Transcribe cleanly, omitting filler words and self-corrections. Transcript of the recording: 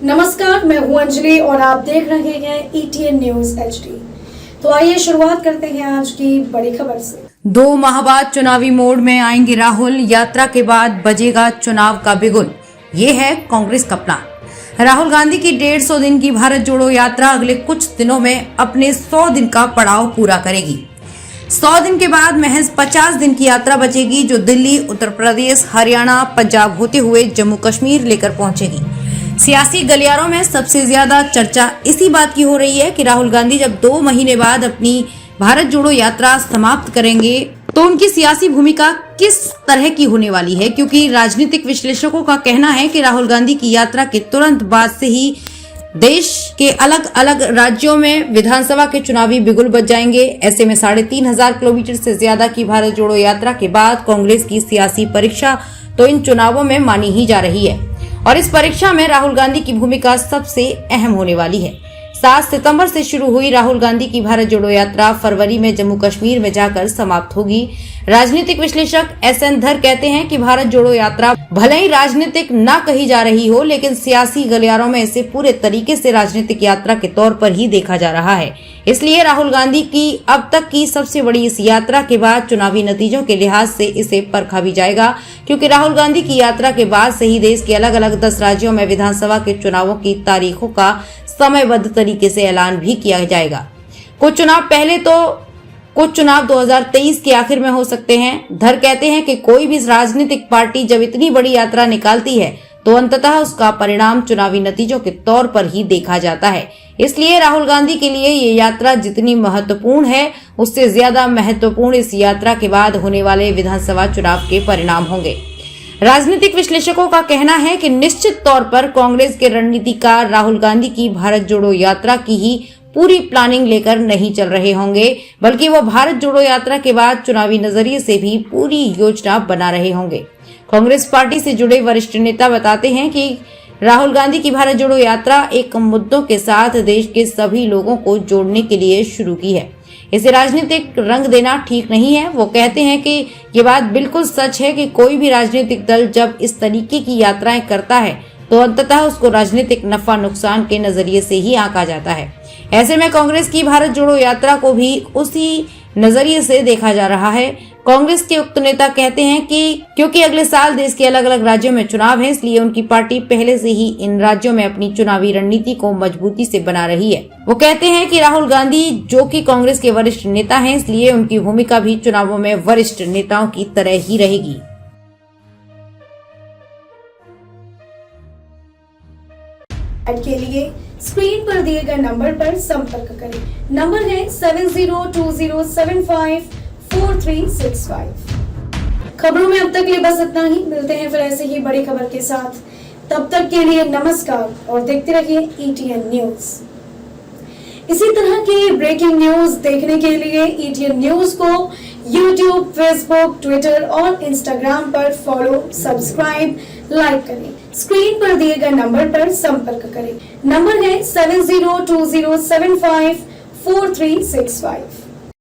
नमस्कार, मैं हूं अंजलि और आप देख रहे हैं ETN न्यूज HD। तो आइए शुरुआत करते हैं आज की बड़ी खबर से। 2 माह बाद चुनावी मोड में आएंगे राहुल, यात्रा के बाद बजेगा चुनाव का बिगुल, ये है कांग्रेस का प्लान। राहुल गांधी की 150 दिन की भारत जोड़ो यात्रा अगले कुछ दिनों में अपने 100 दिन का पड़ाव पूरा करेगी। 100 दिन के बाद महज 50 दिन की यात्रा बचेगी, जो दिल्ली, उत्तर प्रदेश, हरियाणा, पंजाब होते हुए जम्मू कश्मीर लेकर पहुंचेगी। सियासी गलियारों में सबसे ज्यादा चर्चा इसी बात की हो रही है कि राहुल गांधी जब 2 महीने बाद अपनी भारत जोड़ो यात्रा समाप्त करेंगे तो उनकी सियासी भूमिका किस तरह की होने वाली है, क्योंकि राजनीतिक विश्लेषकों का कहना है कि राहुल गांधी की यात्रा के तुरंत बाद से ही देश के अलग अलग राज्यों में विधानसभा के चुनावी बिगुल बज जाएंगे। ऐसे में 3500 किलोमीटर से ज्यादा की भारत जोड़ो यात्रा के बाद कांग्रेस की सियासी परीक्षा तो इन चुनावों में मानी ही जा रही है और इस परीक्षा में राहुल गांधी की भूमिका सबसे अहम होने वाली है। 7 सितंबर से शुरू हुई राहुल गांधी की भारत जोड़ो यात्रा फरवरी में जम्मू कश्मीर में जाकर समाप्त होगी। राजनीतिक विश्लेषक SN धर कहते हैं कि भारत जोड़ो यात्रा भले ही राजनीतिक न कही जा रही हो, लेकिन सियासी गलियारों में इसे पूरे तरीके से राजनीतिक यात्रा के तौर पर ही देखा जा रहा है। इसलिए राहुल गांधी की अब तक की सबसे बड़ी इस यात्रा के बाद चुनावी नतीजों के लिहाज से इसे परखा भी जाएगा, क्योंकि राहुल गांधी की यात्रा के बाद से ही देश के अलग अलग 10 राज्यों में विधानसभा के चुनावों की तारीखों का समयबद्ध तरीके से ऐलान भी किया जाएगा। कुछ चुनाव पहले तो कुछ चुनाव 2023 के आखिर में हो सकते हैं। धर कहते हैं कि कोई भी राजनीतिक पार्टी जब इतनी बड़ी यात्रा निकालती है तो अंततः उसका परिणाम चुनावी नतीजों के तौर पर ही देखा जाता है। इसलिए राहुल गांधी के लिए ये यात्रा जितनी महत्वपूर्ण है, उससे ज्यादा महत्वपूर्ण इस यात्रा के बाद होने वाले विधानसभा चुनाव के परिणाम होंगे। राजनीतिक विश्लेषकों का कहना है कि निश्चित तौर पर कांग्रेस के रणनीतिकार राहुल गांधी की भारत जोड़ो यात्रा की ही पूरी प्लानिंग लेकर नहीं चल रहे होंगे, बल्कि वो भारत जोड़ो यात्रा के बाद चुनावी नजरिए से भी पूरी योजना बना रहे होंगे। कांग्रेस पार्टी से जुड़े वरिष्ठ नेता बताते हैं कि राहुल गांधी की भारत जोड़ो यात्रा एक मुद्दों के साथ देश के सभी लोगों को जोड़ने के लिए शुरू की है। इसे राजनीतिक रंग देना ठीक नहीं है। वो कहते हैं कि ये बात बिल्कुल सच है कि कोई भी राजनीतिक दल जब इस तरीके की यात्राएं करता है तो अंततः उसको राजनीतिक नफा नुकसान के नजरिए से ही आंका जाता है। ऐसे में कांग्रेस की भारत जोड़ो यात्रा को भी उसी नजरिए से देखा जा रहा है। कांग्रेस के उक्त नेता कहते हैं कि क्योंकि अगले साल देश के अलग अलग राज्यों में चुनाव है, इसलिए उनकी पार्टी पहले से ही इन राज्यों में अपनी चुनावी रणनीति को मजबूती से बना रही है। वो कहते हैं कि राहुल गांधी जो कि कांग्रेस के वरिष्ठ नेता हैं, इसलिए उनकी भूमिका भी चुनावों में वरिष्ठ नेताओं की तरह ही रहेगी। के लिए स्क्रीन पर दिए गए नंबर पर संपर्क करें। नंबर है 7020754365। खबरों में अब तक लिए बस इतना ही। मिलते हैं फिर ऐसे ही बड़ी खबर के साथ। तब तक के लिए नमस्कार और देखते रहिए ETN न्यूज। इसी तरह की ब्रेकिंग न्यूज देखने के लिए ETN न्यूज को YouTube, Facebook, Twitter और Instagram पर फॉलो, सब्सक्राइब, लाइक करें। स्क्रीन पर दिए गए नंबर पर संपर्क करें। नंबर है 7020754365।